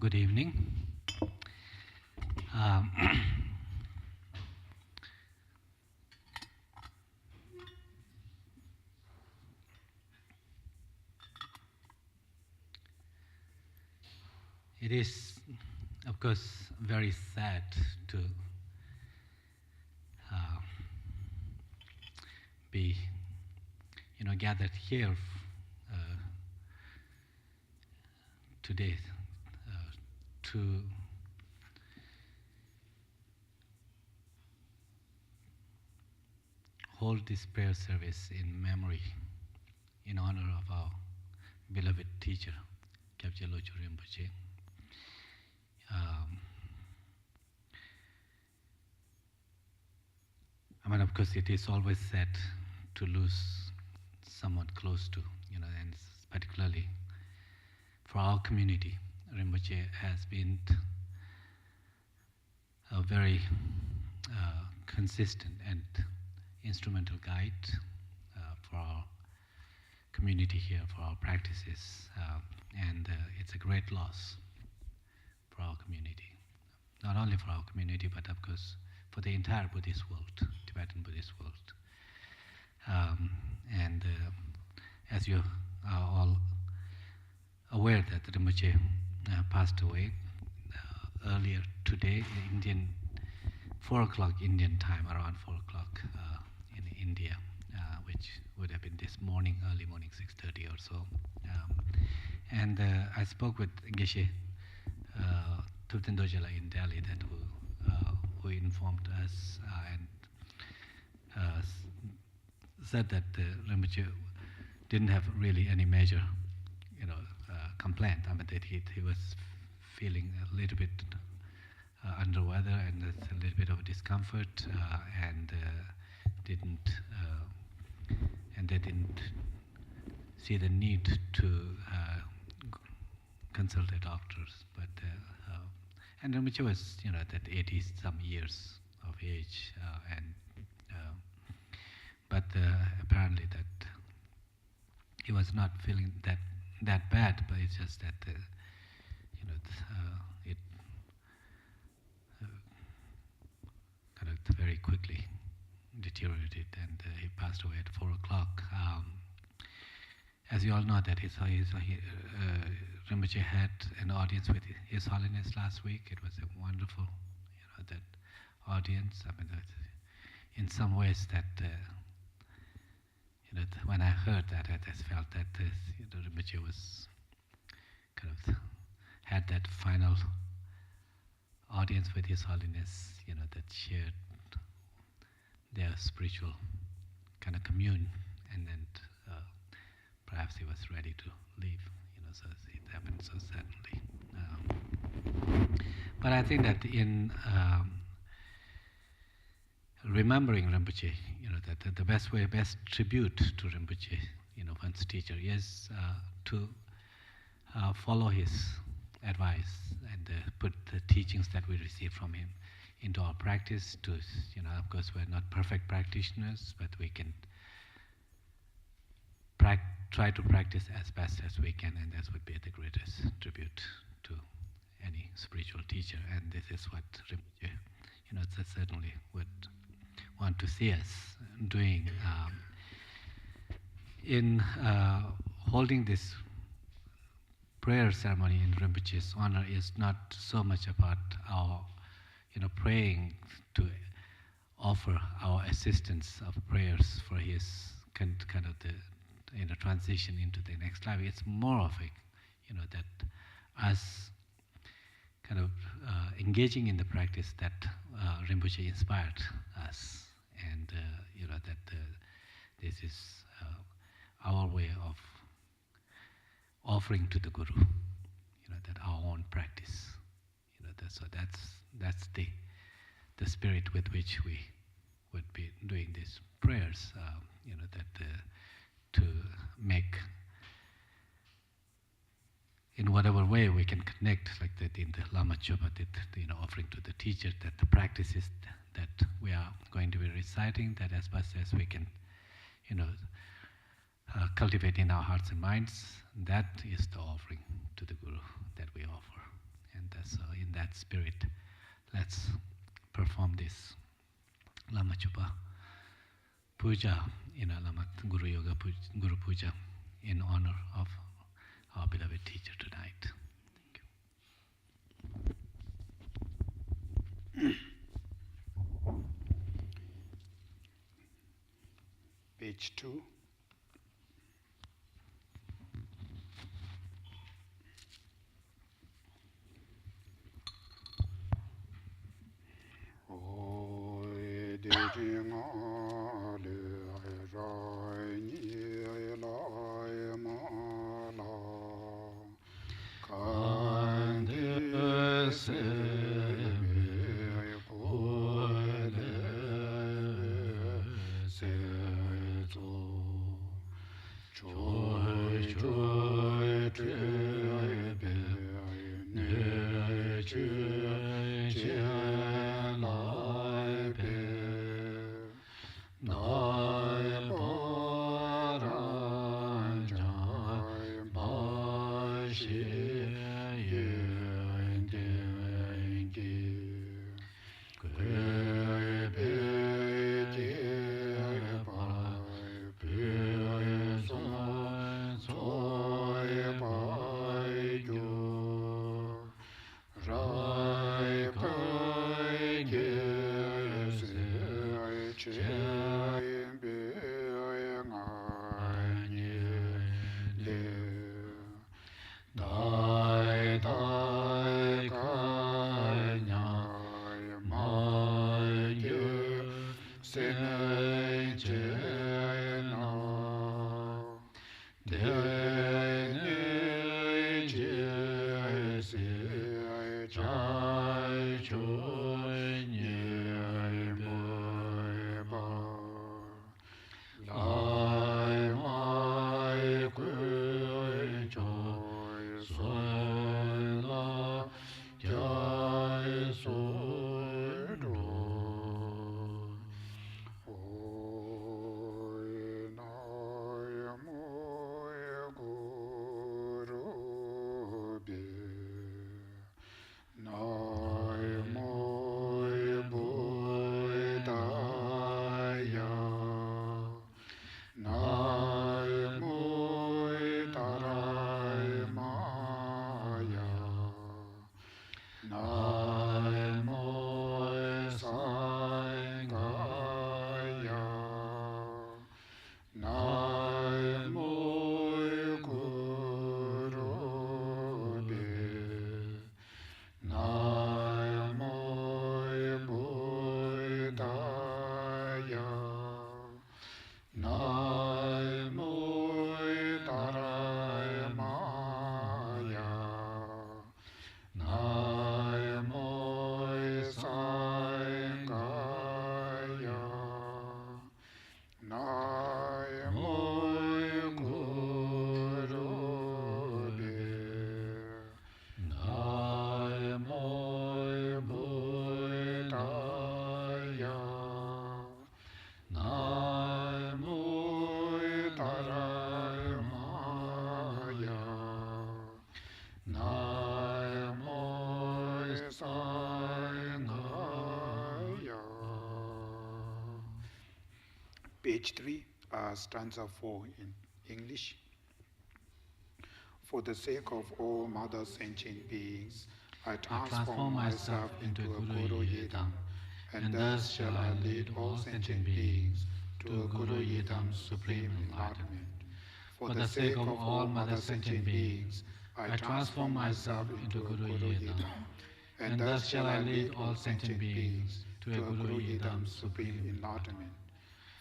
Good evening. Um, it is, of course, very sad to uh, be, gathered here uh, today to hold this prayer service in memory, in honor of our beloved teacher, Lochoe Rinpoche. Of course, it is always sad to lose someone close to, and particularly for our community. Rinpoche has been a very consistent and instrumental guide for our community here, for our practices, and it's a great loss for our community. Not only for our community, but of course for the entire Buddhist world, Tibetan Buddhist world. And as you are all aware that Rinpoche passed away earlier today, Indian 4 o'clock Indian time, around 4 o'clock in India, which would have been this morning, early morning, 6:30 or so. And I spoke with Geshe Thupten Dojala in Delhi, that who informed us and said that Rinpoche didn't have really any major, complaint. That he was feeling a little bit under weather and a little bit of discomfort, and they didn't see the need to consult a doctor. But and Rinpoche was, at 80 some years of age, but apparently that he was not feeling that bad. But it's just that it kind of very quickly deteriorated, and he passed away at 4 o'clock. As you all know, that Rinpoche had an audience with His Holiness last week. It was a wonderful, that audience. In some ways, that when I heard that, I just felt that Rinpoche was kind of had that final audience with His Holiness, that shared their spiritual kind of commune, and then perhaps he was ready to leave, so it happened so suddenly. But I think that in remembering Rinpoche, that the best tribute to Rinpoche, one's teacher, is to follow his advice and put the teachings that we receive from him into our practice. To, of course, we're not perfect practitioners, but we can try to practice as best as we can, and that would be the greatest tribute to any spiritual teacher. And this is what Rinpoche, certainly would want to see us doing. In holding this prayer ceremony in Rinpoche's honor is not so much about our, praying to offer our assistance of prayers for his kind of the, transition into the next life. It's more of a, that us kind of engaging in the practice that Rinpoche inspired us, and that this is our way of offering to the Guru, that our own practice, so that's the spirit with which we would be doing these prayers, that to make, in whatever way we can connect, like that in the Lama Chopa, offering to the teacher, that the practices that we are going to be reciting, that as much as we can, cultivate in our hearts and minds, that is the offering to the Guru that we offer. And that's, in that spirit, let's perform this Lama Chupa Puja, Lama Guru Yoga Guru Puja, in honor of our beloved teacher tonight. Thank you. Page 2. Page 3, stanza 4 in English. For the sake of all mother sentient beings, I transform myself into a Guru Yidam, and thus shall I lead all sentient beings to a Guru Yidam supreme enlightenment. For the sake of all mother sentient beings, I transform myself into a Guru Yidam, and thus shall I lead all sentient beings to a Guru Yidam supreme enlightenment.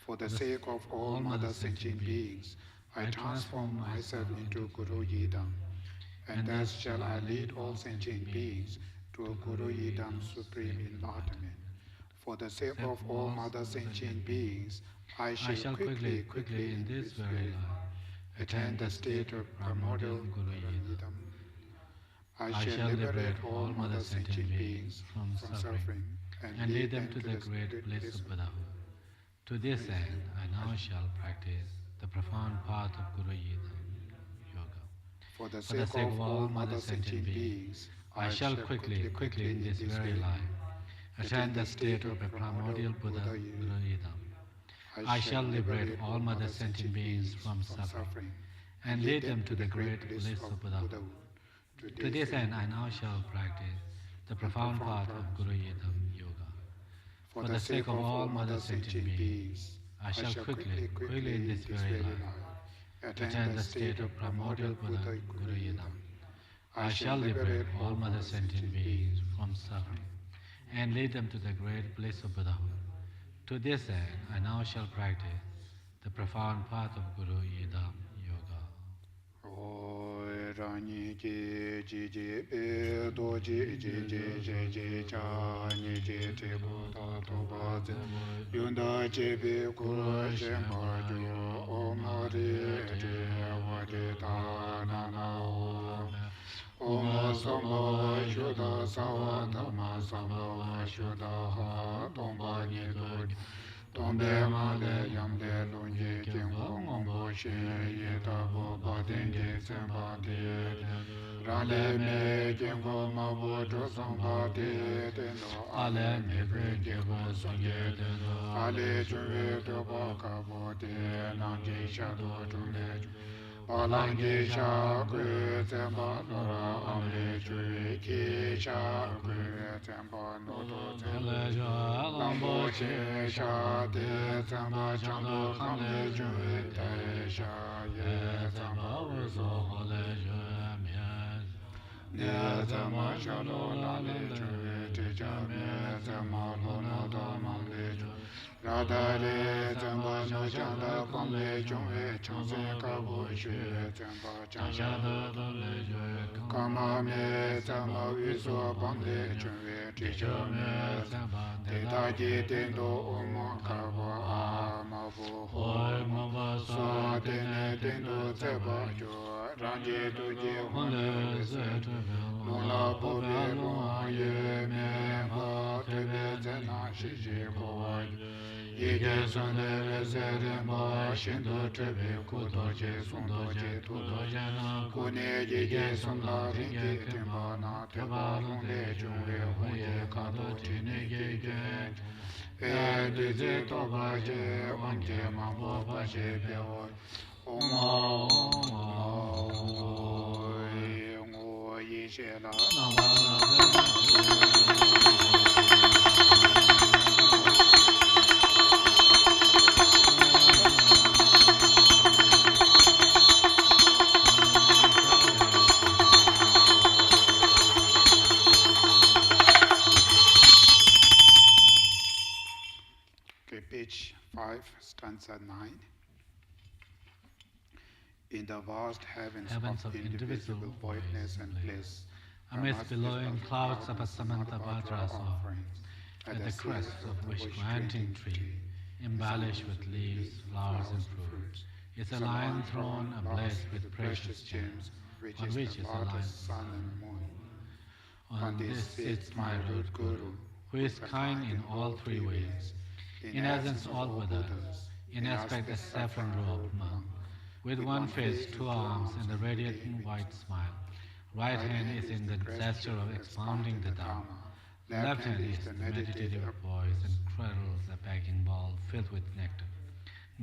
For the sake of all mother sentient beings, I transform myself into Guru Yidam, and thus shall I lead all sentient beings to a Guru Yidam supreme enlightenment. For the sake of all mother sentient beings, I shall quickly in this very life attain the state of primordial Guru Yidam. I shall liberate all mother sentient beings from suffering and lead them to the great bliss of Buddhahood. To this end, I now shall practice the profound path of Guru Yidam Yoga. For the sake of all mother sentient beings, I shall quickly in this very life, attain the state of a primordial Buddha Yidam. I shall liberate all mother sentient beings from suffering and lead them to the great bliss of Buddhahood. To this end, I now shall practice the profound path of Guru Yidam Yoga. For the sake of all mother sentient beings, I shall quickly in this very life, attain the state of primordial Buddha Guru Yidam. I shall liberate all mother sentient beings from suffering and lead them to the great bliss of Buddhahood. To this end, I now shall practice the profound path of Guru Yidam Yoga. Om Sambhava Shuddha Sava Dhamma Sambhava Shuddha Ha Tomba Nido Tombe Male Yamde Lunje Kimbo Ngombo She Yetabo Badenge Semba De Rale Me Kimbo Mabu Josamba De Tendo Ale Me Kimbo Songe Tendo Ale Juve Toba Kabo De Nange Shado Jule Alange Shakwe Temba Nora Amle Chui Ki Shakwe Temba Noto Temba Lambo Che Sha De Temba Chando Kamle Chui Te Sha Ye Temba Uzo Hole Chui Mien Ne Temba Shalo Lale Chui Te Chame Temba Lono Tamale Chui Radare Temba No Chanda Kamle Chui Changse Kabo Shui Temba Changshada Dole Chui Kama Me Temba Viso Pamle Chui Ticho Me Temba Teta Ji Tendo Omo Kabo Amabu Hoi Maba Sa Tene Tendo Teba Jo Ranji Tuji Hone Zetu Lula Pobe Lua Ye Me Ba Tebe Zena Shiji Kowa Yige Sande Zere Ma Shindo Tebe Kudo Je Sundo Je Tudo Jena Kune Yige Sunda Ringi Timba Na Teba Lunde Jungwe Huye Kato Tine Yige E Dize Toba Je Wanje Mambo Ba Je Bewa Oma Ngo Yi She La Page 5, stanza 9. In the vast heavens of indivisible voidness and bliss, amidst billowing clouds of a Samantha Bhadrasa, at the crest of which granting tree, embellished with leaves, flowers, and fruits, is a lion throne ablaze with precious gems, on which is a lion's sun and moon. On this sits my root Guru, who is kind in all three ways. In essence, all Buddhas, in aspect, a saffron robed monk, with one face, two arms, and a radiant white smile. Right hand is in the gesture of expounding the Dharma. Left hand is the meditative voice and cradles a begging bowl filled with nectar.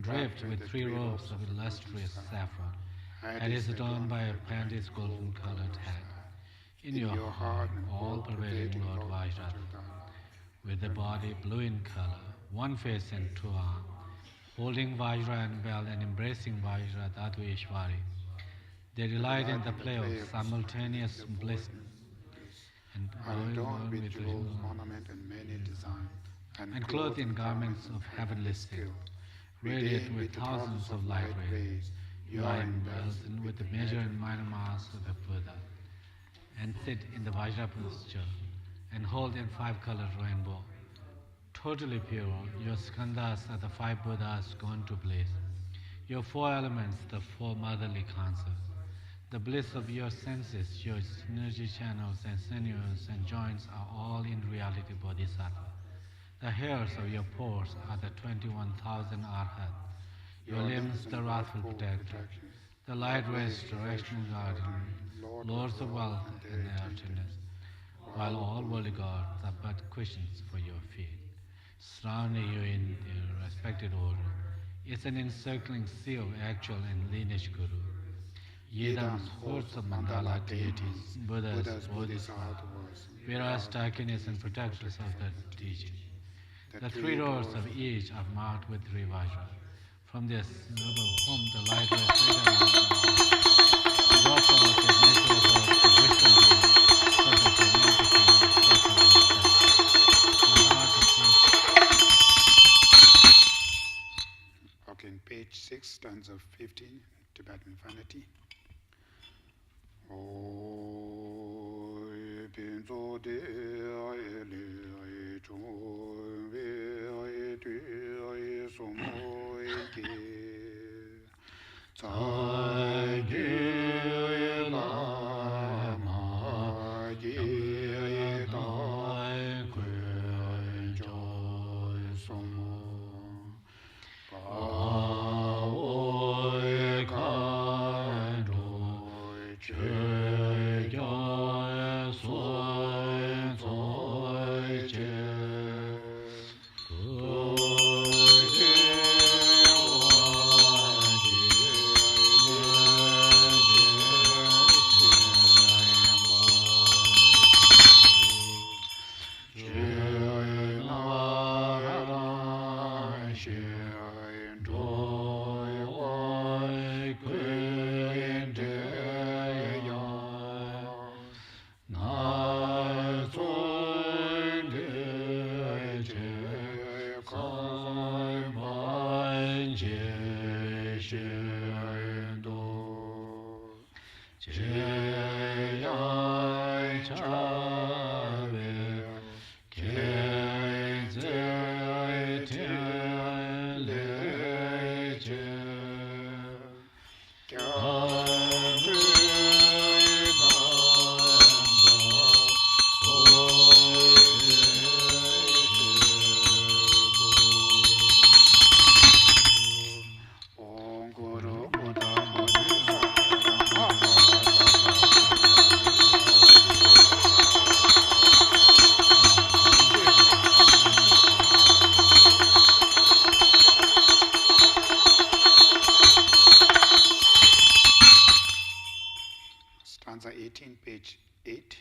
Draped with three robes of illustrious saffron, and is adorned by a pandy's golden-colored hat. In your heart, all-pervading Lord Vajradhara, with the body blue in color, one face and two arms, holding Vajra and bell and embracing Vajra Dhatu Ishwari. They delight in the play of simultaneous bliss and adorned with jewels, ornament, and many designs, and clothed in garments of heavenly silk, radiant with thousands of light rays. You are emblazoned with the major and minor mass of a Buddha, and sit in the Vajra posture, and hold in five-colored rainbow. Totally pure, your skandhas are the five Buddhas gone to bliss. Your four elements, the four motherly concepts. The bliss of your senses, your energy channels and sinews and joints are all in reality Bodhisattva. The hairs of your pores are the 21,000 arhats. Your limbs, the wrathful protector. the light rays, directional garden, lords of wealth and their attendants, while all worldly gods are but cushions for your feet, surrounding you in their respected order. It's an encircling sea of actual and lineage guru. Yidams, hordes of mandala deities, Buddhas, Bodhisattvas, Viras, Takinis, and protectors of the teaching. The three doors of each are marked with three vajra. From this noble home, the light rays straight around draw forth as natural force the wisdom being, so that the magic can properly respect. The heart of truth. Okay, in page 6, stanza 15, Tibetan vanity. Oi pinzo de ai le ai chon ve ai tu ai som oi ki tsai ge la ma ji dai kuen joy som Stanza 18, page 8.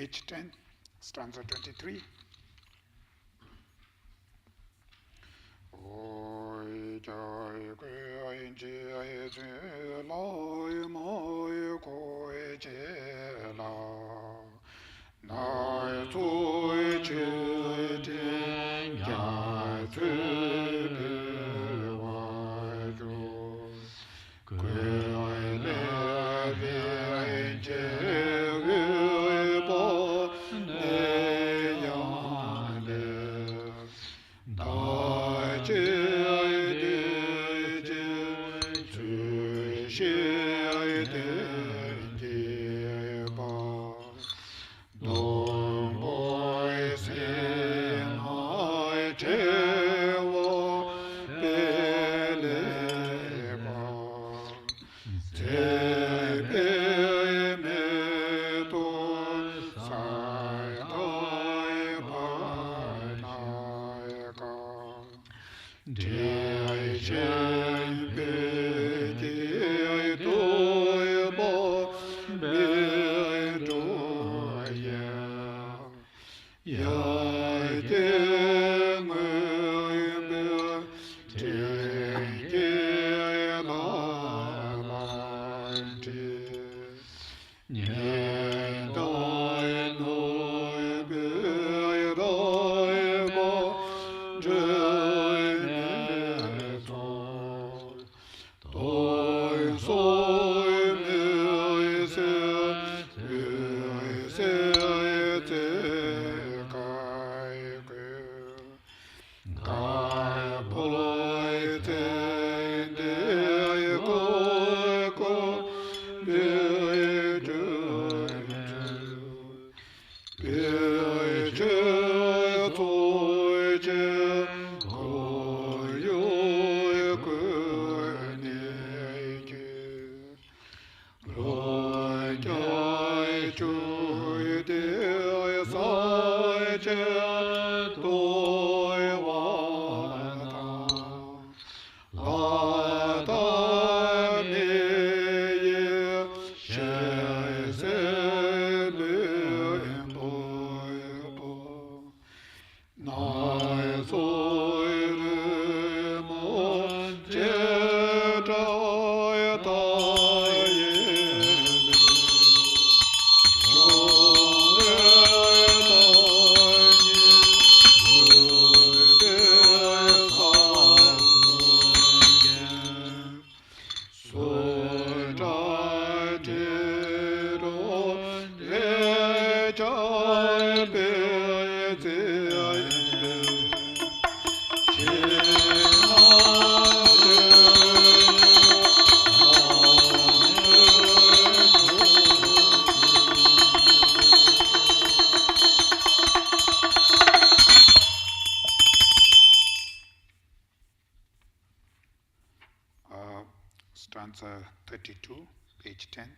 Page 10, stanza 23. Oi jai kwe ji ai je lai mai ko je la nai tu je de ya tu de wa ju kwe ai le ve je 32, page 10.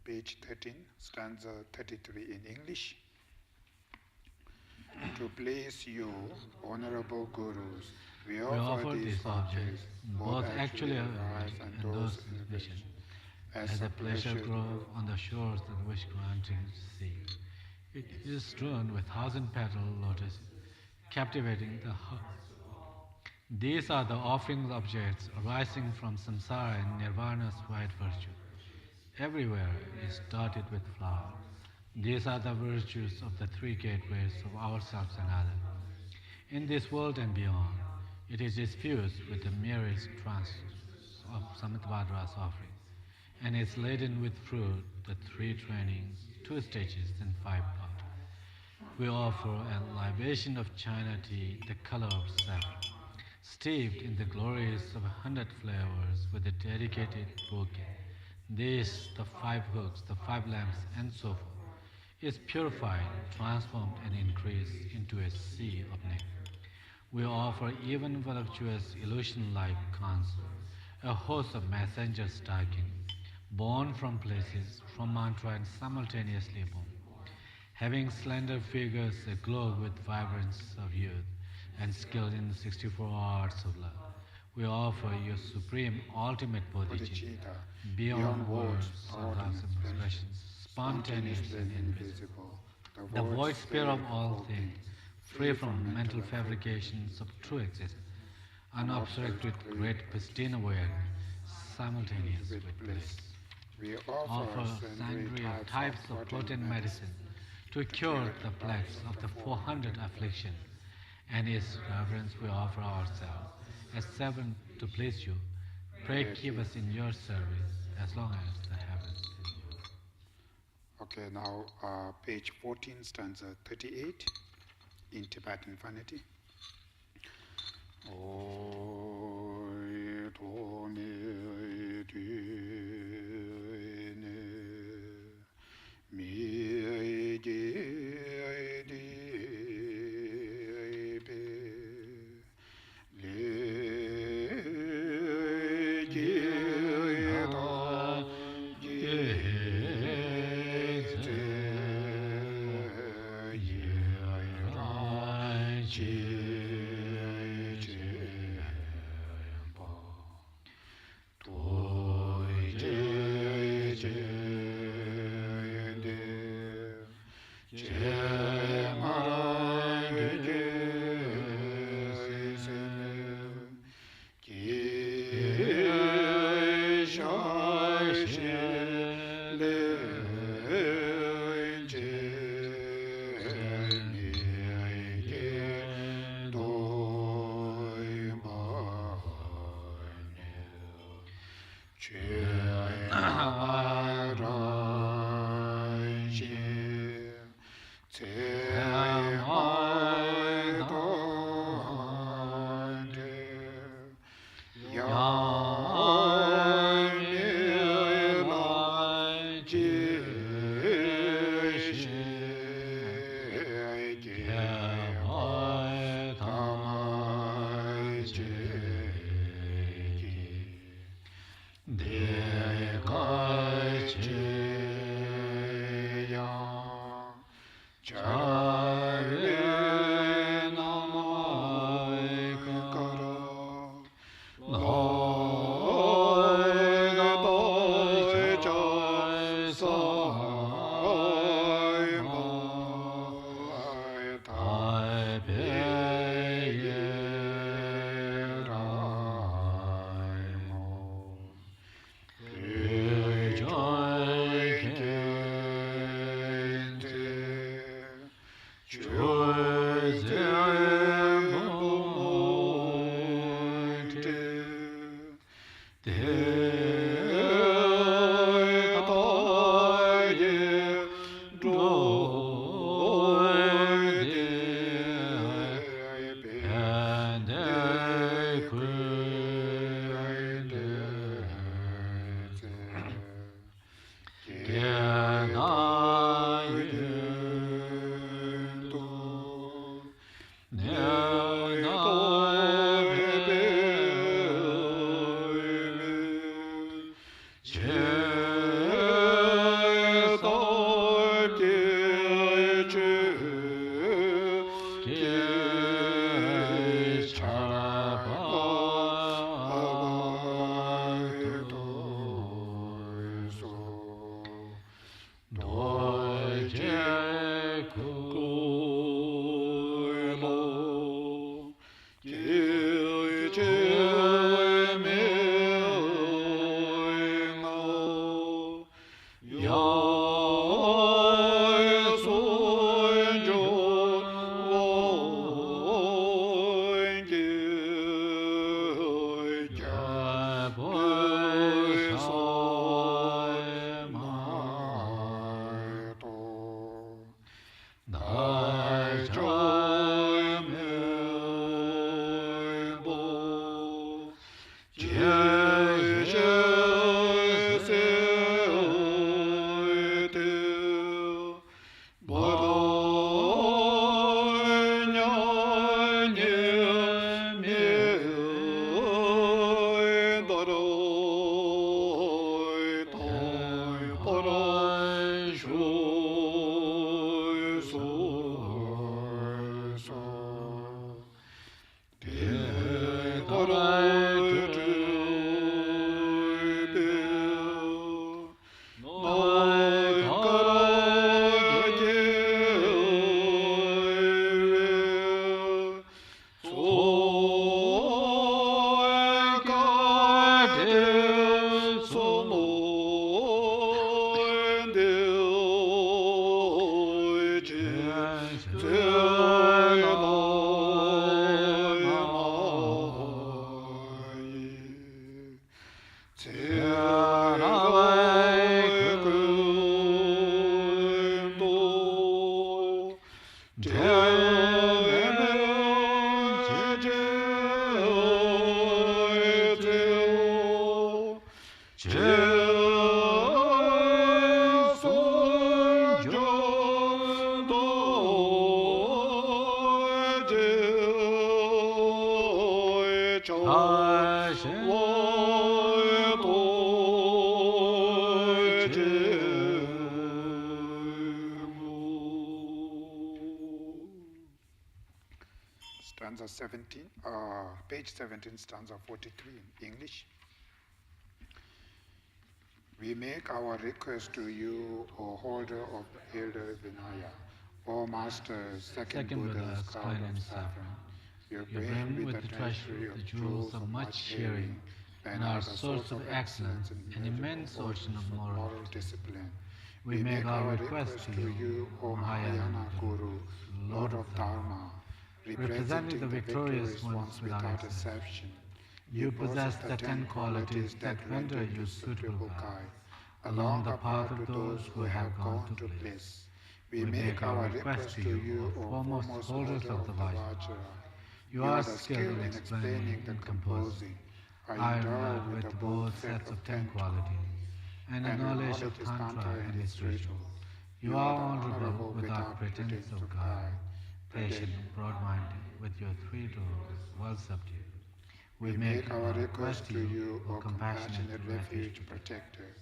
Page 13, stanza 33 in English. To please you, honorable gurus, we offer these objects, both actually arise and those in vision, as a pleasure grove on the shores of the wish-granting sea. It is strewn with thousand-petal lotus, captivating the heart. These are the offering objects arising from samsara and nirvana's white virtue. Everywhere is dotted with flowers. These are the virtues of the three gateways of ourselves and others. In this world and beyond, it is diffused with the merest trance of Samitvadra's offering, and is laden with fruit, the three trainings, 2 stages, and 5 parts. We offer a libation of China tea, the color of saffron, steeped in the glories of 100 flavors with a dedicated bouquet. This, the 5 hooks, the 5 lamps, and so forth, is purified, transformed, and increased into a sea of nectar. We offer even voluptuous illusion-like counsel, a host of messenger stalking, born from places, from mantra and simultaneously born, having slender figures aglow with vibrance of youth and skilled in the 64 arts of love. We offer you supreme, ultimate bodhicitta, beyond words, thoughts, and expressions, spontaneous and invisible, the void sphere of all things, free from mental fabrications of true existence, unobstructed with great pristine awareness, simultaneous with bliss. We offer sundry types of potent medicine to cure the plagues of the 400 afflictions, and His reverence we offer ourselves as servant to please you. Pray keep us in your service as long as the heavens endure. Okay, now page 14, stanza 38 in Tibetan Vanity. Stanza 17, page 17, stanza 43 in English. We make our request to you, O holder of the elder Vinaya, O master, second Buddha's crown of saffron. You brim with the treasury of jewels of much sharing, and are the source of excellence and immense ocean of moral discipline. We make our request to you, O Mahayana Guru, Lord of Dharma, representing the victorious ones without exception. You possess the 10 qualities that render you suitable guide along the path of those who have gone to bliss. We make our request to you, O foremost holders of the Vajra. You are skilled in explaining and composing, are endowed with both sets of 10 qualities, and a knowledge of Tantra and its ritual. You are honorable without pretense of guide, patient, broad-minded, with your 3 doors well subdued. We make our request to you, O compassionate refuge protector.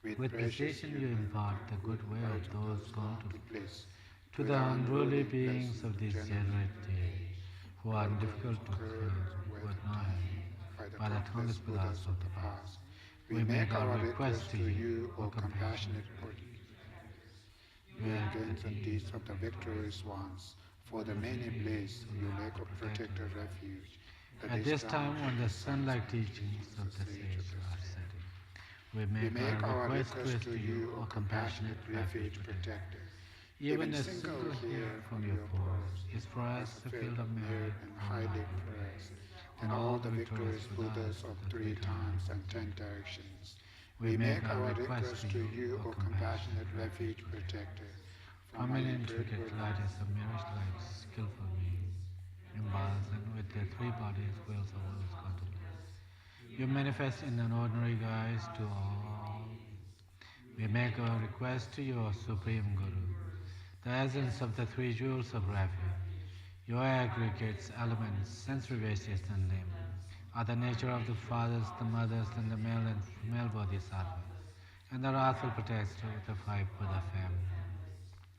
With precision you impart the good way of those gone to bliss, to the unruly beings of this generate day, who are difficult to cleanse with knowledge by the countless Buddhas of the past. We make our request to you, O compassionate guardians and deeds of the victorious ones. For the many bliss, you make a protector refuge. At this time, when the sunlight teachings of the sage are setting, we make our request to you, O compassionate refuge protector. Even a single hair from your pores is for us a field of merit and highly praised, and all the victorious Buddhas of 3 times and 10 directions. We make our request to you, O compassionate refuge protector. From an intricate lattice of mirage light, skillful beings, emblazoned with their 3 bodies, wheels of worlds contemplate. You manifest in an ordinary guise to all. We make our request to your Supreme Guru, the essence of the 3 jewels of refuge. Your aggregates, elements, sensory basis and limb, are the nature of the fathers, the mothers, and the male and female bodhisattvas, and the wrathful protector of the 5 Buddha family.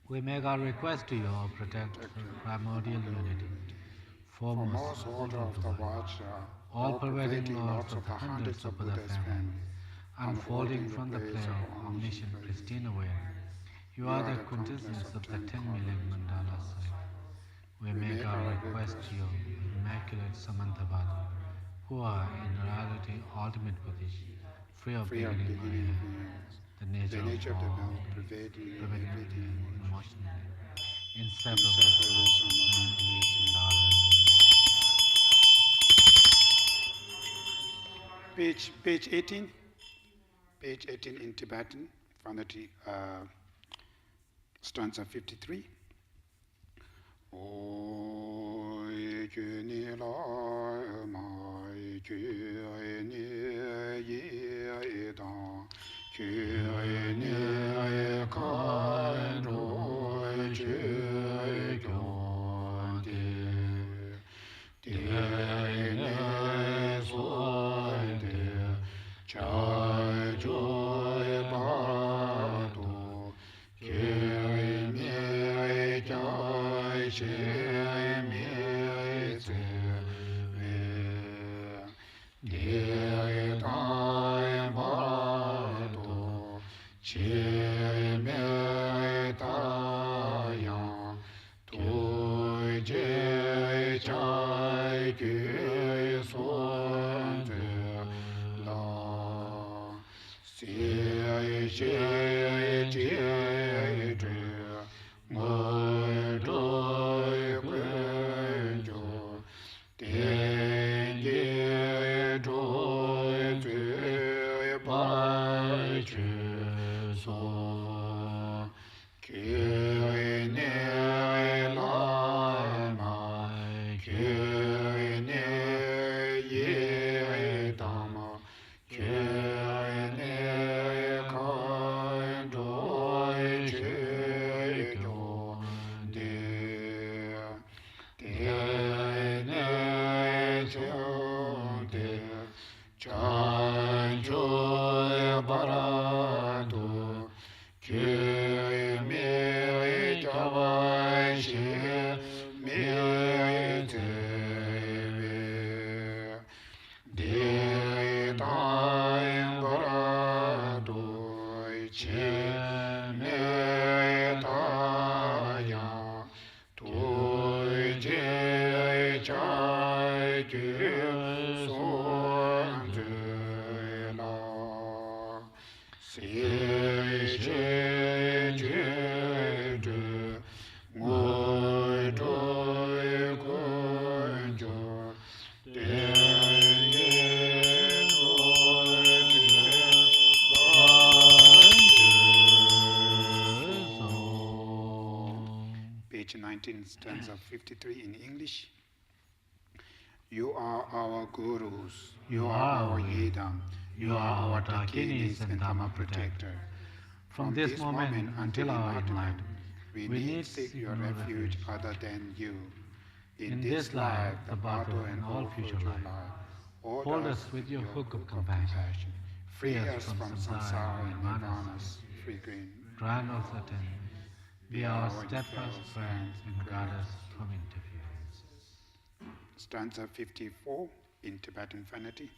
We make our request to you, O protector, primordial unity, foremost order of the Vajra, all-pervading lords of the hundreds of Buddha families, unfolding from the play of omniscient, pristine awareness. You are the quintessence of the 10 million mandala cycle. We make our request to you, Immaculate Samantabhadra, who are in reality ultimate Buddhists, free of beginning or end, the nature of the world, pervading everything, emotionally, inseparable from Page 18. Page 18 in Tibetan, from the stanza 53. Oi ni la mai ni ye dang ni kan ro ni so chai joy ba do ke mi chai she mi ze ve de dai ba do che me ta ya tu je chai ke so ze la si je je je mo do que jo de ge do de ba che so ke ne la chai ju son ju la si che ju du ngui doi gun ju de Page 19, stanza 53 in English. You are our gurus, you are our yidam, you are our dakinis and dhamma protector. From this moment until our enlightenment, we need seek your refuge other than you. In this life, the battle and all future life, hold us with your hook of compassion. Free us from samsara and nirvana's free green. Grant us attention. Be our steadfast friends and guard us from interference. Stanza 54 in Tibetan Phonetic.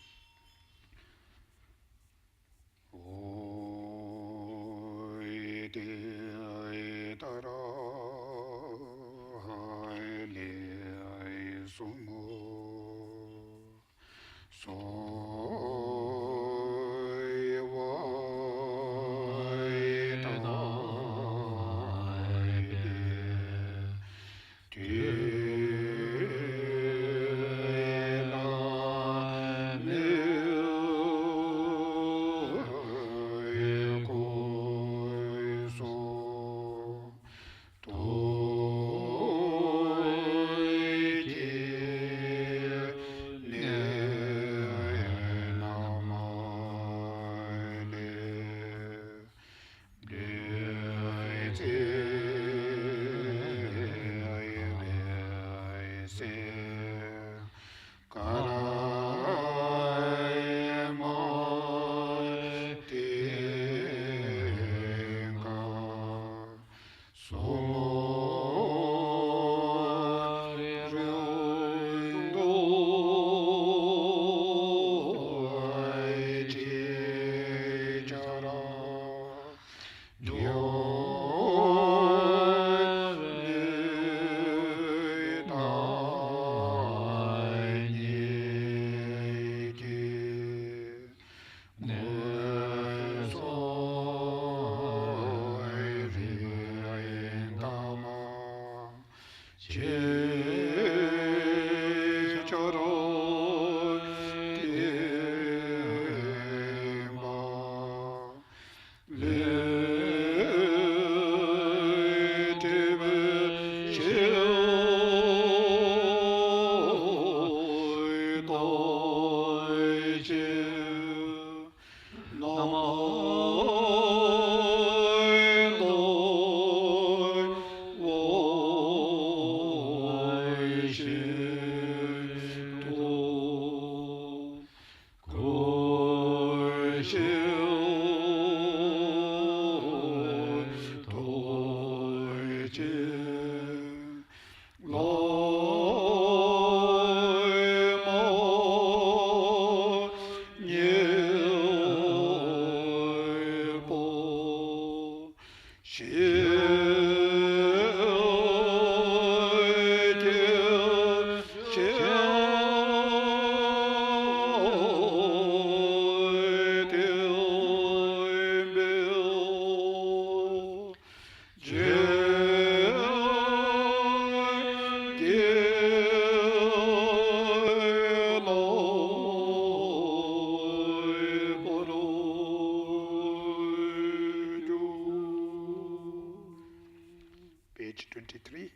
Page 23,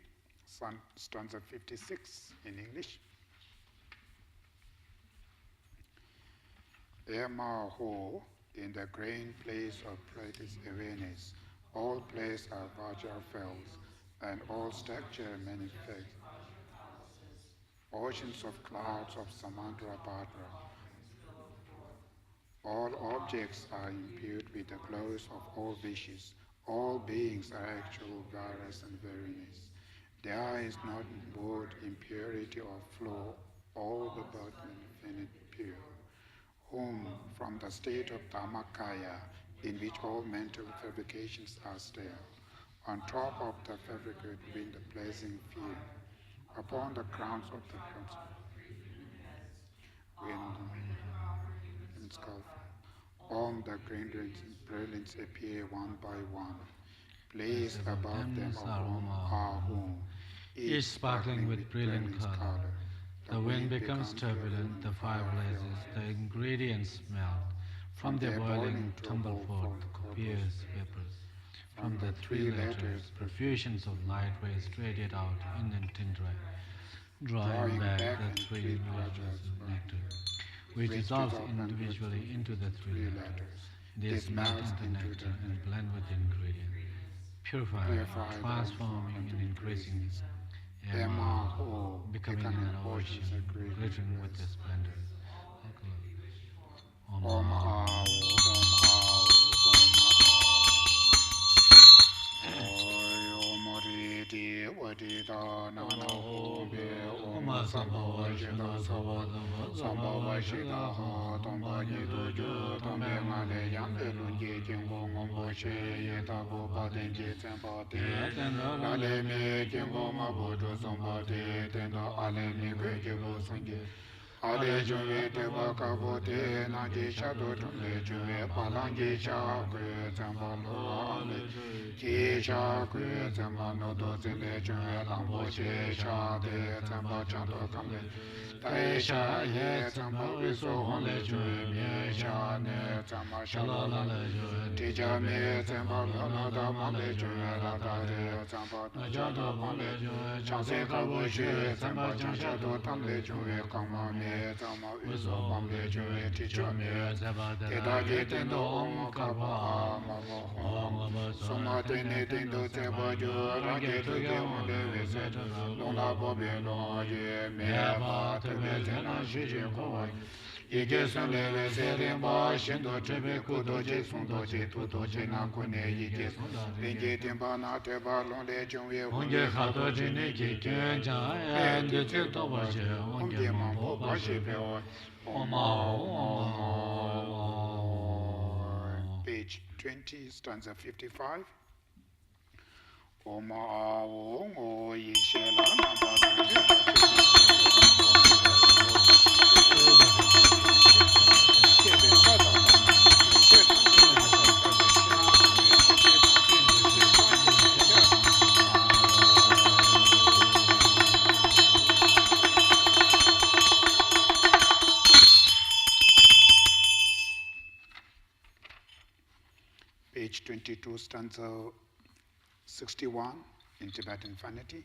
stanza 56 in English. Emma Ho, in the grand place of practice awareness, all places are vajra fells, and all structure manifest. Oceans of clouds of Samandra Bhadra. All objects are imbued with the glows of all wishes. All beings are actual virus and veriness. There is not word impurity or flow, all the but infinite pure, whom from the state of Dhammakaya, in which all mental fabrications are still, on top of the fabricate with the pleasing fear, upon the crowns of the clouds. Wind scarf. All the green brilliants appear one by one, placed above them are home, each sparkling with brilliant color. The wind becomes turbulent, the fire blazes, the ingredients melt. From their boiling tumble forth copious vapors. From the three letters, profusions of light rays radiate out in tindra, drawing back the three letters of nectar, which dissolves individually into the three letters. These melt into nectar and blend with the ingredient, purifying, transforming, and increasing becoming an ocean, glittering with the splendor. Om Om Ale juve te baka bote na ge shado le juve palange cha kwe zamba lo ale ge cha kwe zamba no do zile juve lambo che cha de zamba cha do kamle tai sha ye zamba wiso hon le juve mie cha ne zamba shala la le juve ti cha me zamba lo na da ma le juve la da de zamba na cha do ma le juve cha se ka bo che zamba cha sha do tam le juve kama me Tama Uso Bambe Jue Ticho Me Teta Getendo Om Kapa Mavo Suma Tene Tendo Teba Ju Range Tuge Onde Viset Lona Bobe Lo Ye Meba Tebe Tena Shiji Kowai Ige Sunle Vese Rimba Shindo Chebe Kudo Je Sundo Je Tuto Je Nakune Ige Ringe Timba Na Teba Londe Jungwe Honge Hato Jine Kiken Jan Ende Tito Baje Honge Mambo Baje Page 20, stanza 55. Oma Ongo Yishela Page 22, stanza 61 in Tibetan Vanity.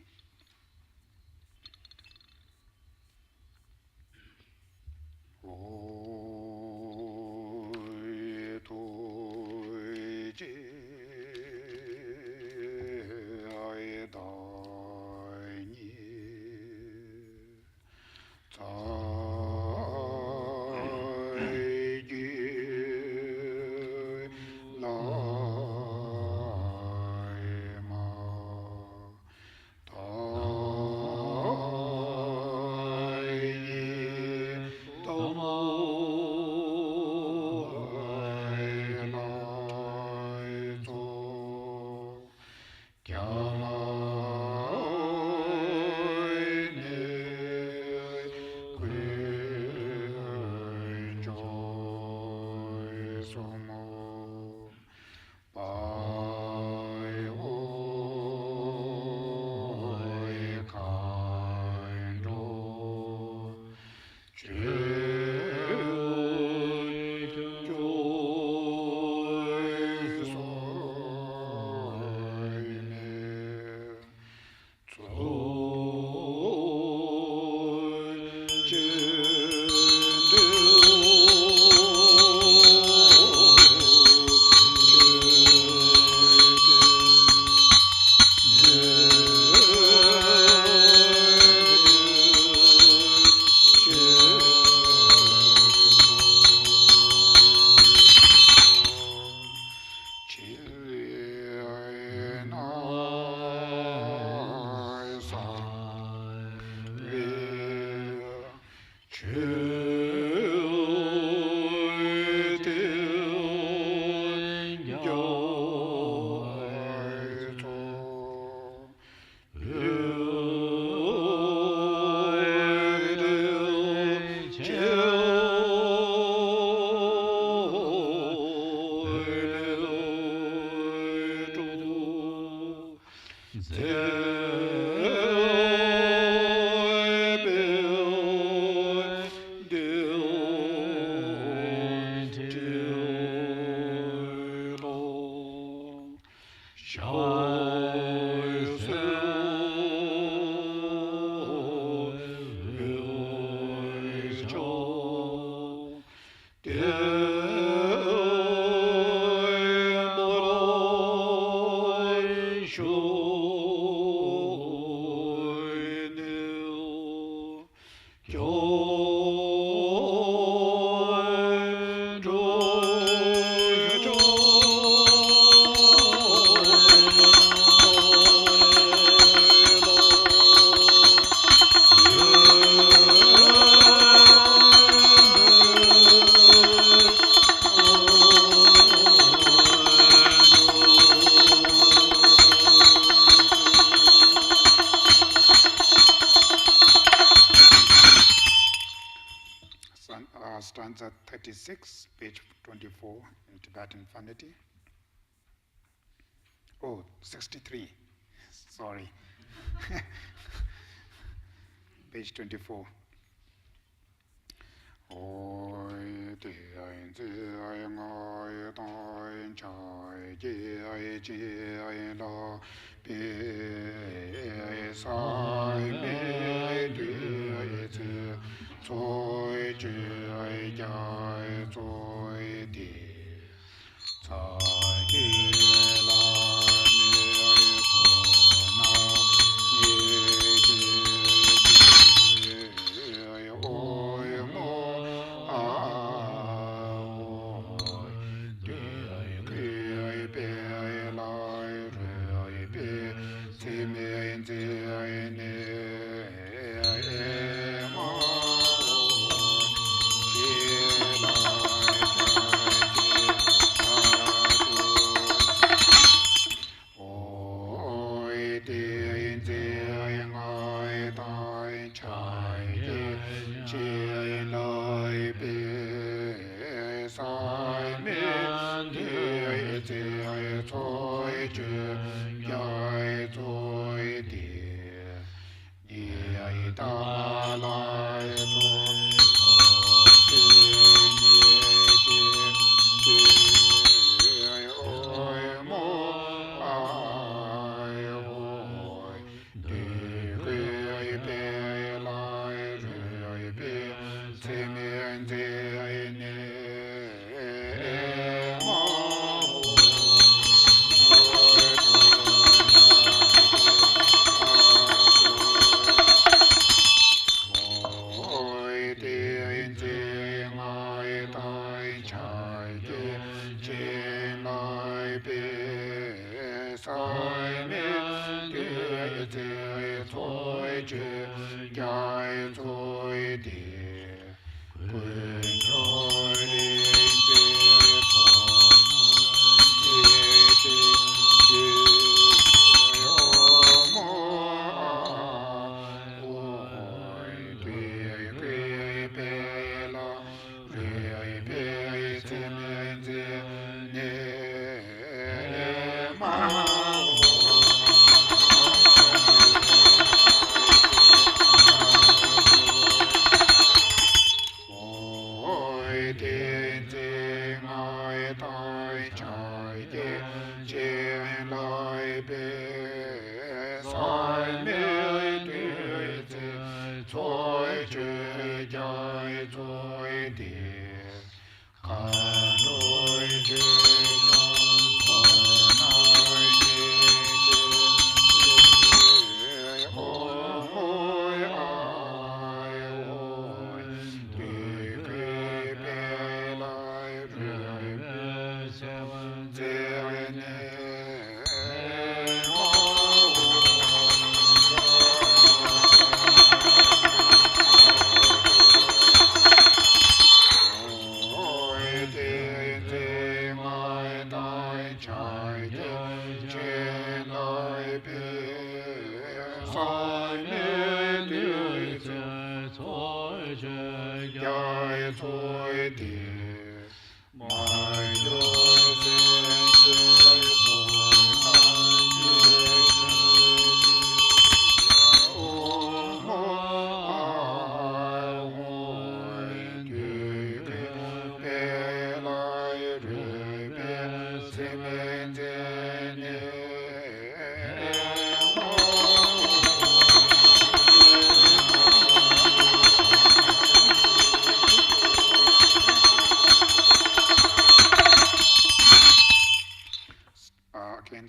stanza 36, page 24 in Tibetan Vanity. Oh, 63, sorry. Page 24. Oi ti ai zi ai ngai tai chai ji ai la pi sai mi di ai zi zoi ji ai jai zoi di cai di la mi ai po na ni di ai oi mo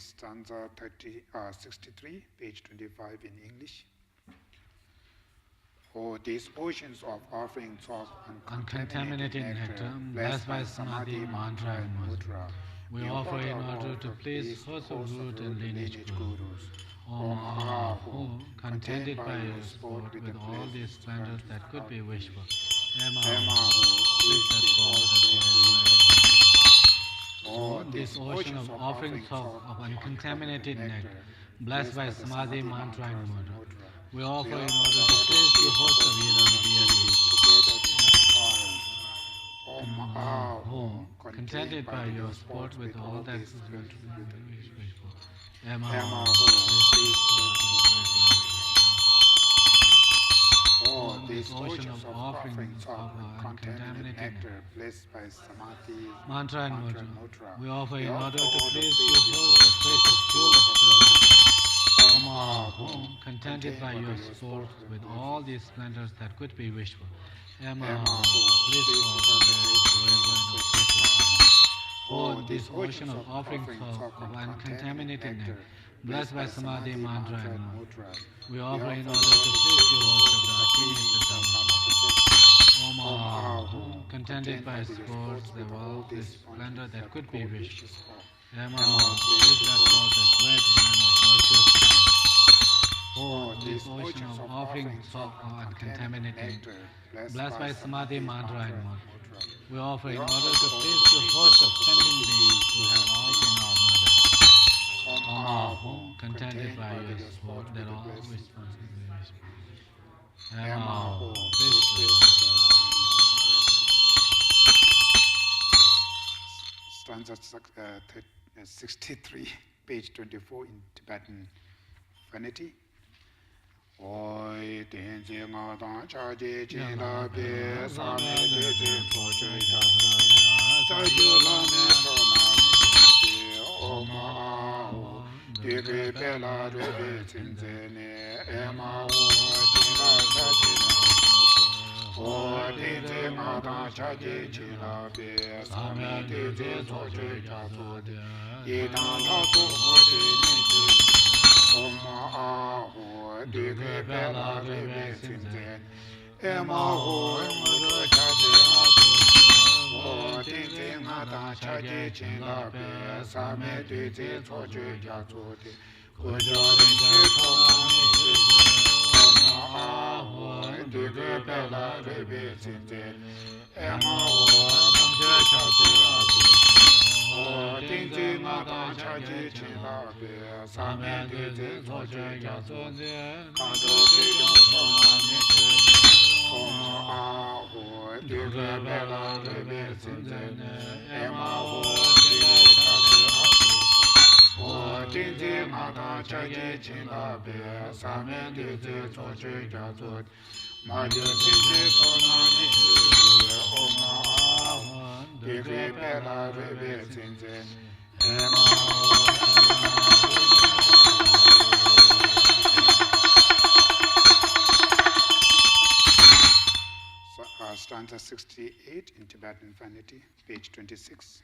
Stanza 63, page 25 in English. Oh, these oceans of offerings of uncontaminated nectar, blessed by Samadhi, mantra, and mudra, we offer in order to please hosts of root and lineage gurus. O Maha, who, contented by your sport with all these splendors that could be wished for, please that fall that Oh, this ocean of offerings of uncontaminated nectar, blessed by Samadhi, mantra, and mudra, we offer in order to please you, host of Vedanta deities. home, contented by your sport with all that is good. Oh, this ocean of offerings of uncontaminated nectar, blessed by Samadhi, mantra and mantra mudra, and we offer in all order the to please you, host the precious jewel of goodness. Om Ahum, contented by your sports with all these splendors that could be wished for. Om Ahum, please call the great Oh, this ocean of offerings of uncontaminated nectar, blessed by Samadhi, mantra and mudra, we offer in order to please you, host of the Akini Dhamma. Om Ahum, contented by sports with all this splendor that could be wished for. Om Ahum, please let fall the great rain of virtuous things. Oh, this ocean of offerings of uncontaminated nectar, blessed by Samadhi, mantra and mudra, we offer in order to please you, host of sentient beings who have all been our mothers. Om Ahum, contented by your sport that all responsibility is. Om Ahum, Stanza 63, page 24 in Tibetan Vanity. Oi tenzi nga dang cha je chi la be sa me de de to je ya ta ju la me so na me o ma o de ge pe la re be chin ze ne e ma o ji la cha ji na o tenzi nga dang cha je chi la be sa me de de to je ya to de ye dang la to ho de ne de Om Ahum, Dike Bela Rebe Sinzen, Emaho, Mudo Chaji Atu, O Tintin Ata Chaji Chinlabe, Same Dite Toju Yatuti, Kujorin Chitoma Om Ahum, Dike Bela Rebe Sinzen, Emaho, Mudo Chaji Atu, O Tintin Ata Chaji Chinlabe, Same Dite Toju Yatuti, Kado Chitoma Om Ahum, Dike Bela Rebe Sinzen, Emaho, Dike Chaji Atu, O Tintin Ata Chaji Chinlabe, Same Dite Toju Yatuti, Madhu Sinje Sonani Om Ahum, Dike Bela Rebe Sinzen, Stanza 68 in Tibetan Vanity, page 26.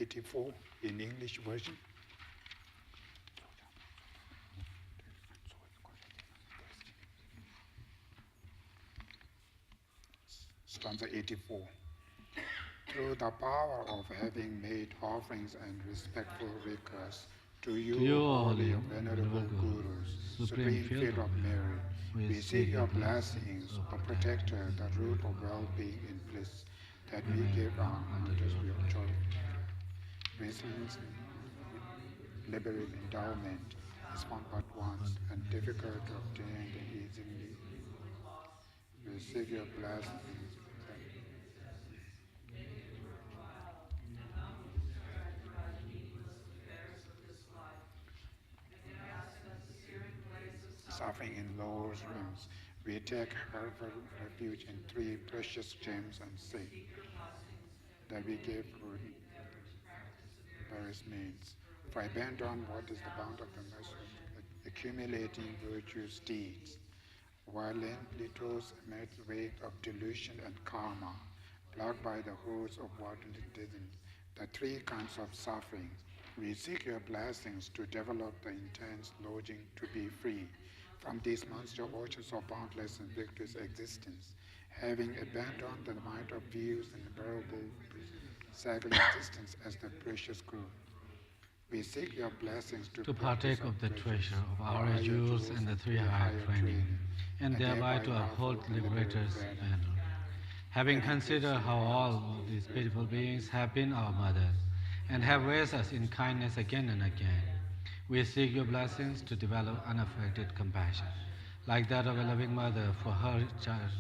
84 in English version. Stanza 84. Through the power of having made offerings and respectful recurs to you, holy and venerable Gurus, supreme field of merit, we seek your blessings, the protector, the root of well-being and bliss, that we give on unto your choice. Resilience, liberal endowment is found but once and difficult to obtain easily. We seek your blessings. Suffering in lower realms, we take fervent refuge in three precious gems and say that we give various means. For I abandon what is the bound of the mercy, accumulating virtuous deeds, violently toss amid weight of delusion and karma, blocked by the hordes of worldly desires, the three kinds of suffering. We seek your blessings to develop the intense longing to be free from these monster oceans of boundless and victorious existence, having abandoned the mind of views and bearable cycle existence as the precious good. We seek your blessings to partake of the treasure of our jewels and the three higher training, and thereby to uphold liberator's banner. Having considered how all these beautiful beings have been our mothers, and have raised us in kindness again and again, we seek your blessings to develop unaffected compassion, like that of a loving mother for her child.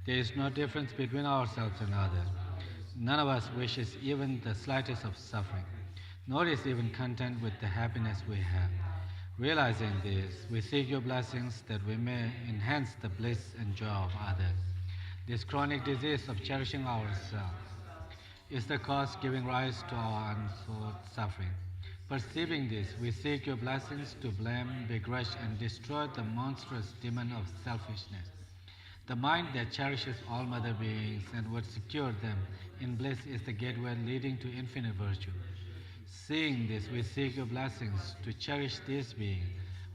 There is no difference between ourselves and others. None of us wishes even the slightest of suffering, nor is even content with the happiness we have. Realizing this, we seek your blessings that we may enhance the bliss and joy of others. This chronic disease of cherishing ourselves is the cause giving rise to our unsolved suffering. Perceiving this, we seek your blessings to blame, begrudge, and destroy the monstrous demon of selfishness. The mind that cherishes all mother beings and would secure them in bliss is the gateway leading to infinite virtue. Seeing this, we seek your blessings to cherish these beings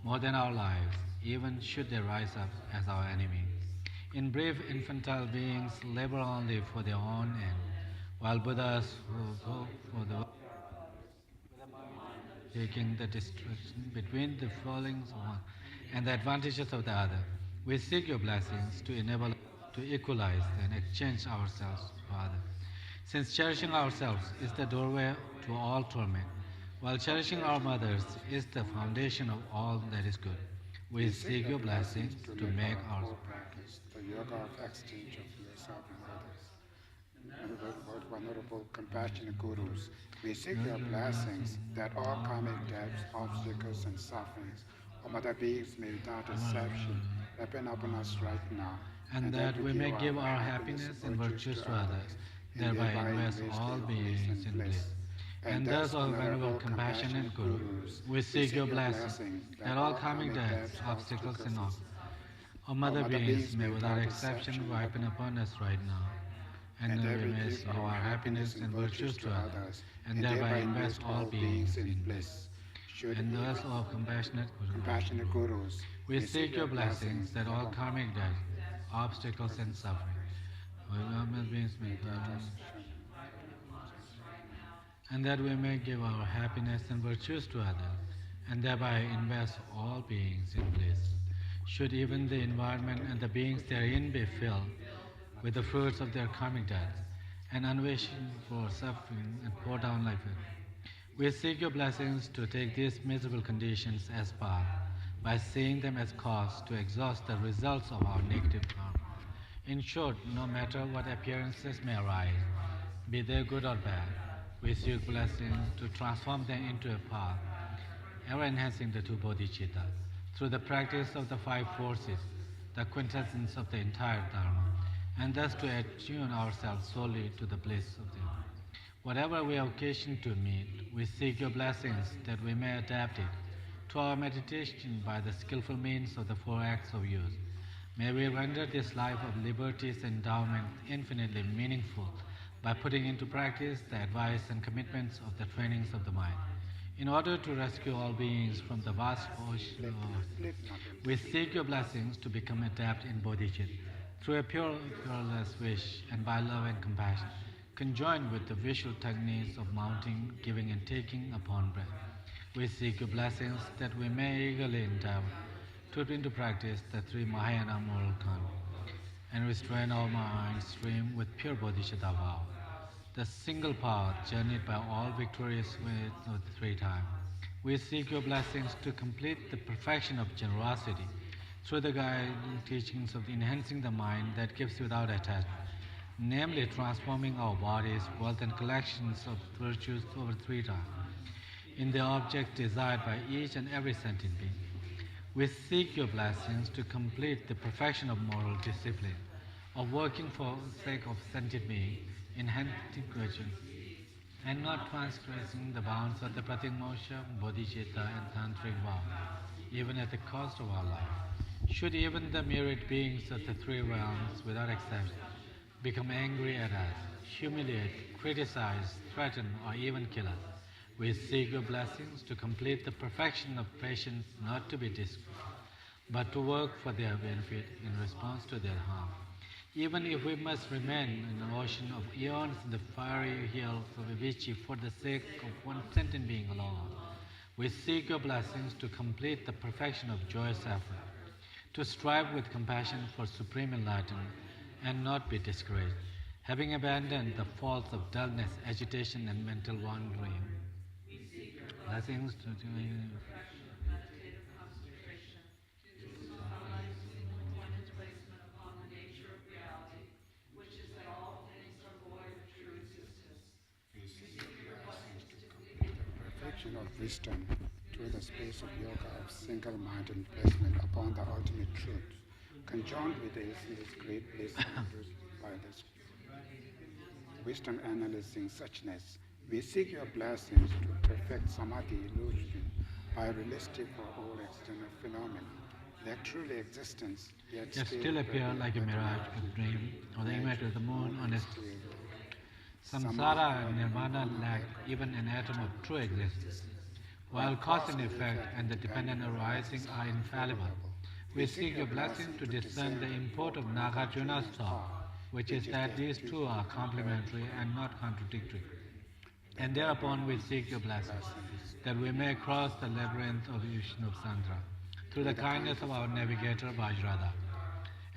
more than our lives, even should they rise up as our enemy. In brief, infantile beings labor only for their own end, while Buddhas who go for the taking the distinction between the fallings of one and the advantages of the other. We seek your blessings to enable us to equalize and exchange ourselves for others. Since cherishing ourselves is the doorway to all torment, while cherishing our mothers is the foundation of all that is good, we seek your blessings to make our practice the yoga of exchange of yourself and others. Venerable, compassionate Gurus, we seek your blessings that all karmic debts, obstacles, and sufferings of other beings may without exception happen upon us right now, and that we may give our happiness and virtues to others, thereby invest all beings in bliss. And thus, O venerable, compassionate Gurus, we seek your blessing that all karmic debts, obstacles, and all of mother beings may without exception ripen upon us right now, and that we may give our happiness and virtues to others, and thereby invest all beings in bliss. And thus, O compassionate Gurus, we seek your blessings that all karmic debts, obstacles, and suffering and that we may give our happiness and virtues to others, and thereby invest all beings in bliss. Should even the environment and the beings therein be filled with the fruits of their karmic deaths, and unwishing for suffering and pour down like it, we seek your blessings to take these miserable conditions as path, by seeing them as cause to exhaust the results of our negative karma. In short, no matter what appearances may arise, be they good or bad, we seek blessings to transform them into a path, ever enhancing the two bodhicittas, through the practice of the five forces, the quintessence of the entire Dharma, and thus to attune ourselves solely to the bliss of the other. Whatever we have occasion to meet, we seek your blessings that we may adapt it to our meditation by the skillful means of the four acts of use. May we render this life of liberty's endowment infinitely meaningful by putting into practice the advice and commitments of the trainings of the mind. In order to rescue all beings from the vast ocean of earth, we seek your blessings to become adept in bodhicitta through a pureless wish and by love and compassion, conjoined with the visual techniques of mounting, giving, and taking upon breath. We seek your blessings that we may eagerly endeavor to put into practice the three Mahayana moral conduct and restrain our mind stream with pure bodhicitta vow. The single path journeyed by all victorious ways of the three times. We seek your blessings to complete the perfection of generosity through the guiding teachings of enhancing the mind that gives without attachment, namely transforming our bodies, wealth, and collections of virtues over three times in the object desired by each and every sentient being. We seek your blessings to complete the perfection of moral discipline, of working for the sake of sentient being, enhancing virtue, and not transgressing the bounds of the pratimosha, bodhicitta, and tantric vow, even at the cost of our life. Should even the myriad beings of the three realms, without exception, become angry at us, humiliate, criticize, threaten, or even kill us, we seek your blessings to complete the perfection of patience, not to be disgraced, but to work for their benefit in response to their harm. Even if we must remain in an ocean of eons in the fiery hills of Vichy for the sake of one sentient being alone, we seek your blessings to complete the perfection of joyous effort, to strive with compassion for supreme enlightenment and not be discouraged, having abandoned the faults of dullness, agitation, and mental wandering. Blessings to We seek your blessings to complete the perfection of wisdom through the space of yoga of single-minded placement upon the ultimate truth, conjoined with this great bliss produced by this wisdom analyzing suchness. We seek your blessings to perfect samadhi illusion by realistic for all external phenomena that truly existence yet still appear like a mirage, a dream, or the image of the moon on a samsara and nirvana lack even an atom of true existence. While cause and effect and the dependent arising are infallible, we seek your blessing to discern the import of Nagarjuna's thought, which is that these two are complementary and not contradictory. And thereupon we seek your blessing, that we may cross the labyrinth of Vishnu Sandra, through the kindness of our navigator Vajrada,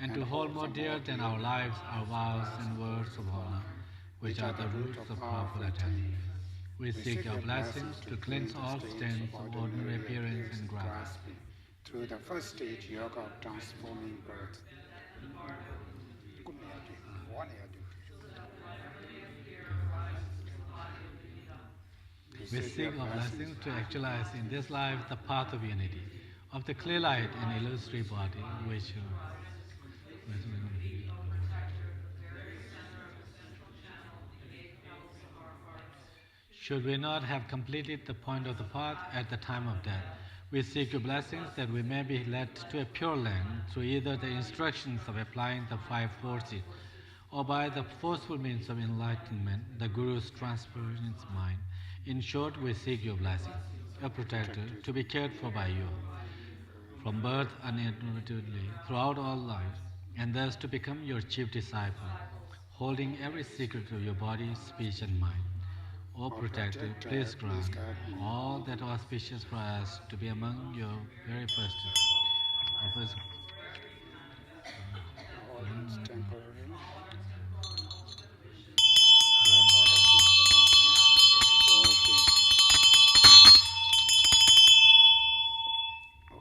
and to hold more dear than our lives our vows and words of honor, which are the roots of powerful attachment. We seek your blessings to cleanse all stains of ordinary appearance and grasping. Through the first stage yoga of transforming birth. We seek our blessings to actualize in this life the path of unity, of the clear light and illusory body, which should we not have completed the point of the path at the time of death, we seek your blessings that we may be led to a pure land through either the instructions of applying the five forces or by the forceful means of enlightenment, the Guru's transparent mind. In short, we seek your blessing, your protector, to be cared for by you, from birth uninterruptedly, throughout all life, and thus to become your chief disciple, holding every secret of your body, speech, and mind. O Protector, please grant all that auspicious for us to be among your very first. All temporary.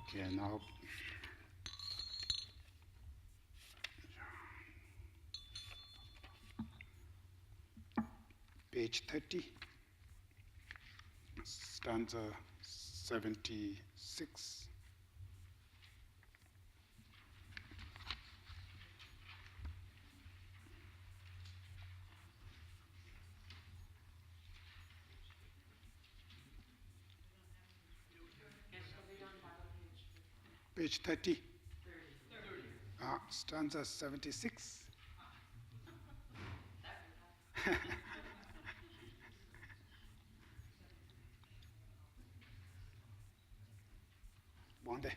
Okay, now page 30, stanza 76. Page 30. Stanza 76. 뭔데?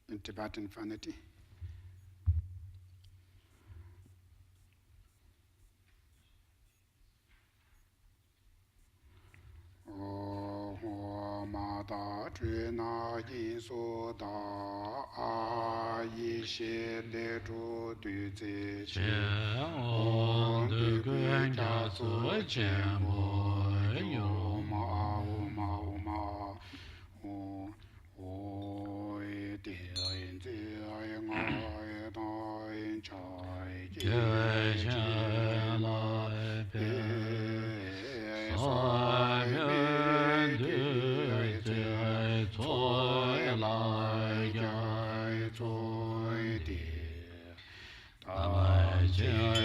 In Tibetan vanity. Da Trina Yin So Da A Yi She Le Zhu Du Zi Chi On Du Gu Jia Su Chen Bo Yu Ma Wu Ma Wu Ma O Yi Di Yin Zi Yin Ai Da Yin Chai Ji Ji La Pe Sa Me Du Choi lai gai choi di da jie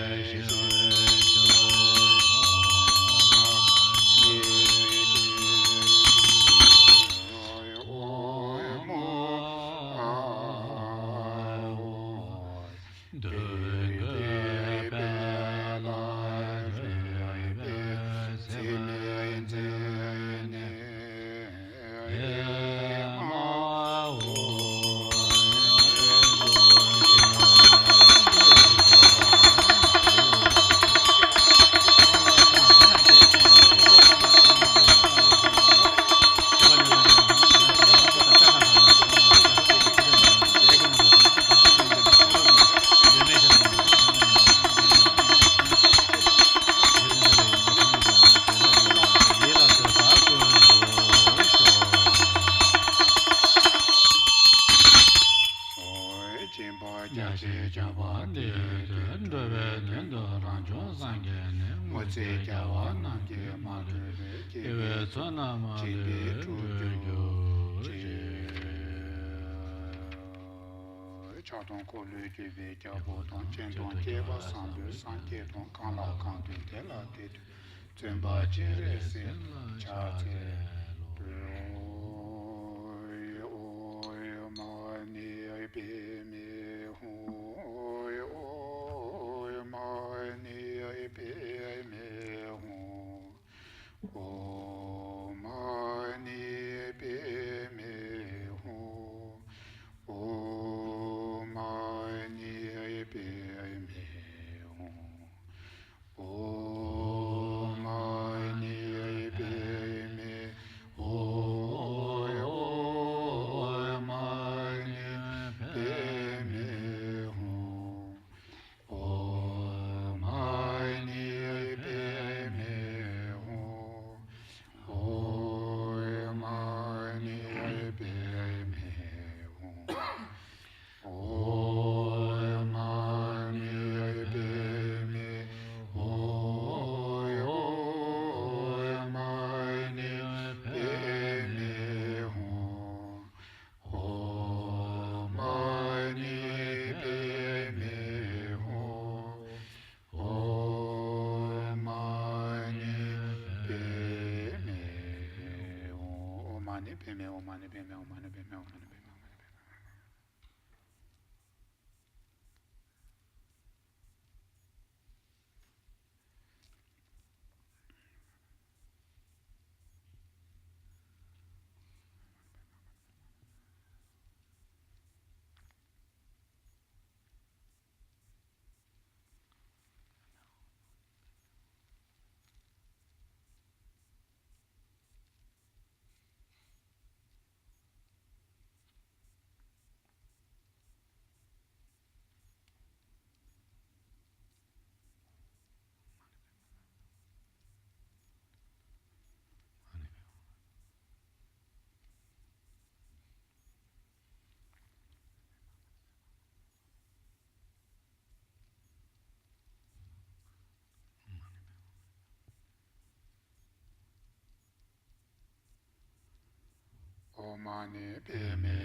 Mani Pime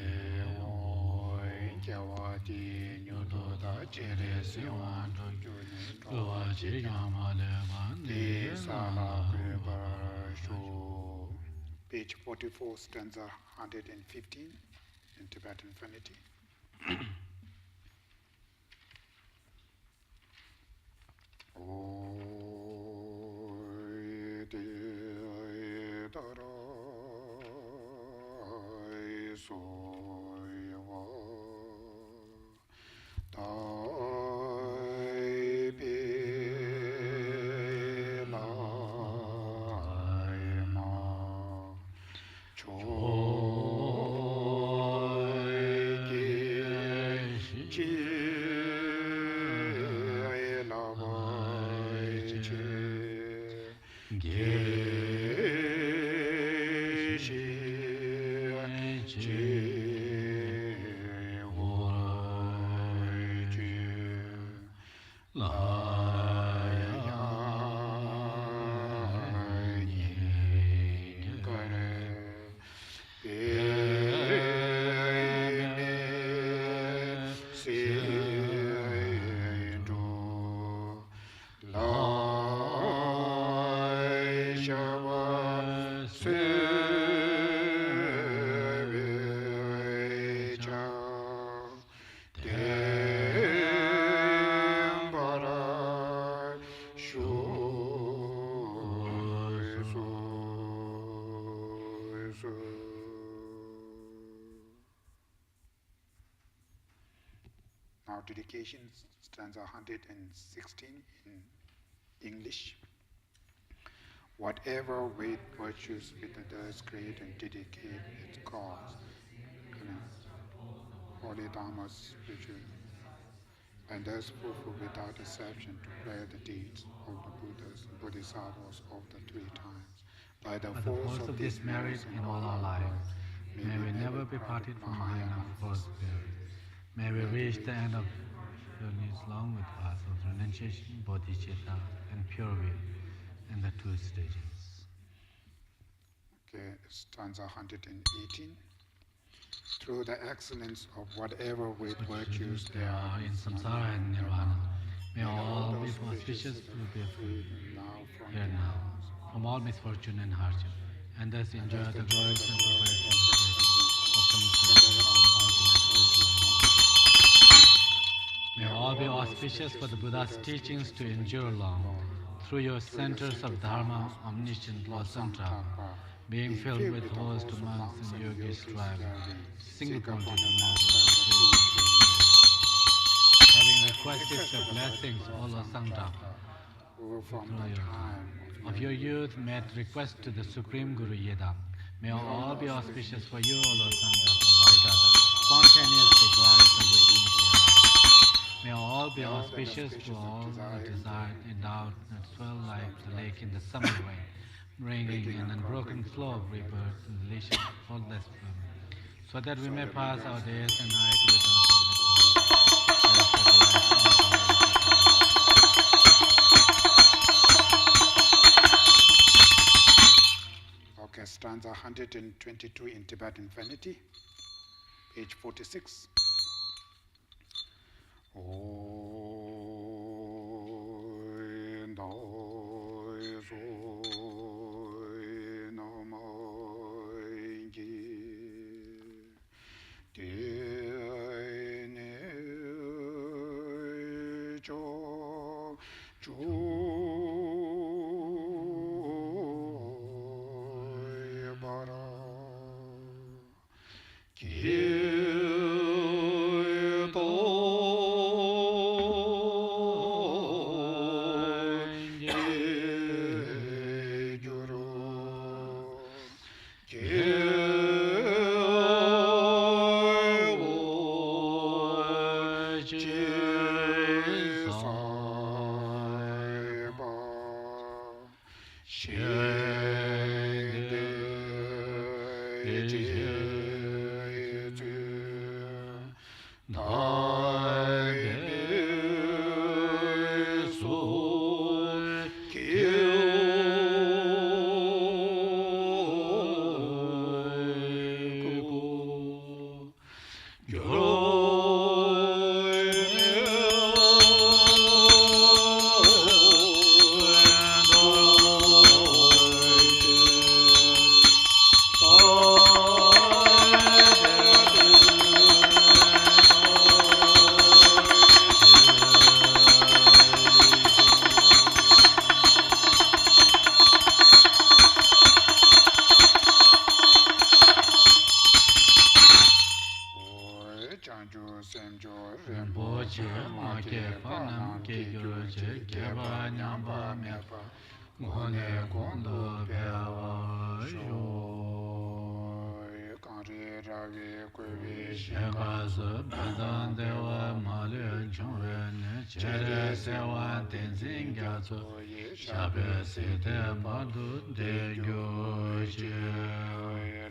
Oi Kiawati Nyudoda Chere Siwan Juni Di Sala Shu. Page 44, stanza 115 in Tibetan Vanity. Now dedication, stanza 116 in English. Whatever weight virtues with others create and dedicate its cause, holy dharmas, spiritual, and thus fulfill without exception to prayer the deeds of the Buddhas and Bodhisattvas of the 3 times. By the force of this merit in all our lives, may we never be parted from Mahayana first spirit. May we reach the end of journeys long with us of renunciation, bodhicitta, and pure will in the 2 stages. Okay, stanza 118. Through the excellence of whatever weight virtues there are in samsara and nirvana, may all be auspicious to be free here now from all misfortune and hardship, and thus enjoy the glorious and perfect of communication of ultimate. May all be auspicious for the Buddha's teachings to endure long, through your centers of Dharma, omniscient Lord Santra, being filled with hosts to monks and yogis striving, single-pointed having requested the blessings, O Lord Santra, of your youth made request to the Supreme Guru Yedam. May all be auspicious for you, O Lord Santra, spontaneous replies and wishing of your life. May all be auspicious to all the desired, endowed, and swell like the lake in the summer rain, bringing an unbroken flow of rebirth and deletion of faultless bloom, so that we may pass our days and nights without Okay, stanza 122 in Tibetan Vanity, page 46. Yo Senjo Rinpoche Make Panam Kegyoche Geba Nyamba Mepa Gone Gondo Bewa Shoy Kanri Ragi Kubi Shekasu Badan Dewa Mali Chungren Chere Sewa Tenzin Gyatso Shabe Sete Madu De Gyoche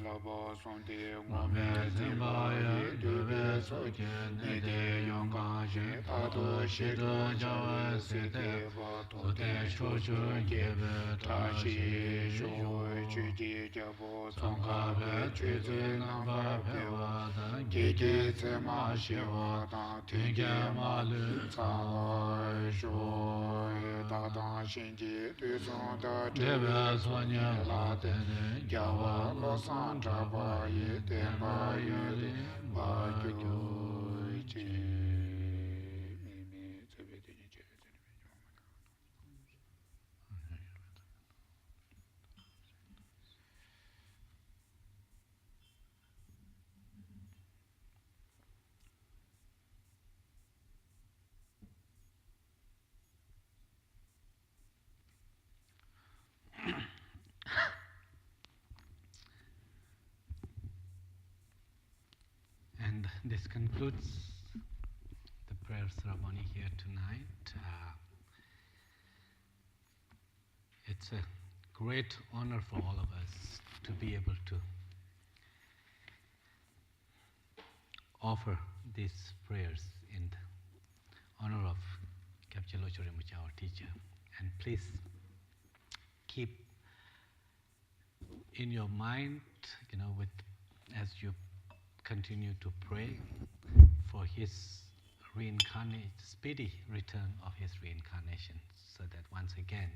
Labo Sonde Ngome Zimbaya Dube Soke Nede Yongaje Tato Shido Jawa Sete Tote Chocho Gebe Tashi Shoy Chuji Jabo Songkabe Chuzi Namba Pewa Dan Gege Tsema Shiwa Dan Tenge Malu Tsawa Shoy Tadan Shinji Tuzon Da Debe Sonye La Tene Gyawa Lo San Traba Ye Tenba Yuri Ba Gyo Chi Mimi Tsebe Tene Che And this concludes the prayer ceremony here tonight. It's a great honor for all of us to be able to offer these prayers in honor of Kapche Lochoe Rinpoche, our teacher. And please keep in your mind, with as you continue to pray for his speedy return of his reincarnation, so that once again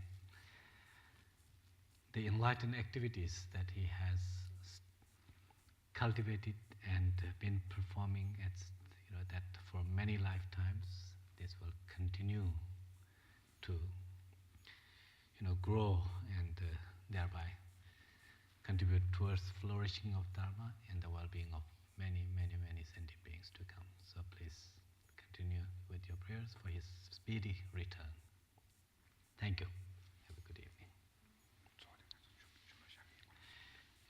the enlightened activities that he has cultivated and been performing that for many lifetimes, this will continue to grow and thereby contribute towards flourishing of Dharma and the well-being of many, many, many sentient beings to come. So please continue with your prayers for his speedy return. Thank you. Have a good evening.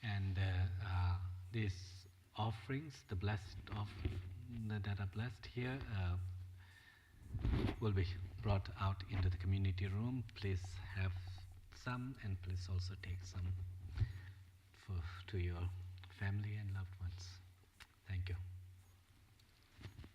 And these offerings, the blessed that are blessed here, will be brought out into the community room. Please have some, and please also take some to your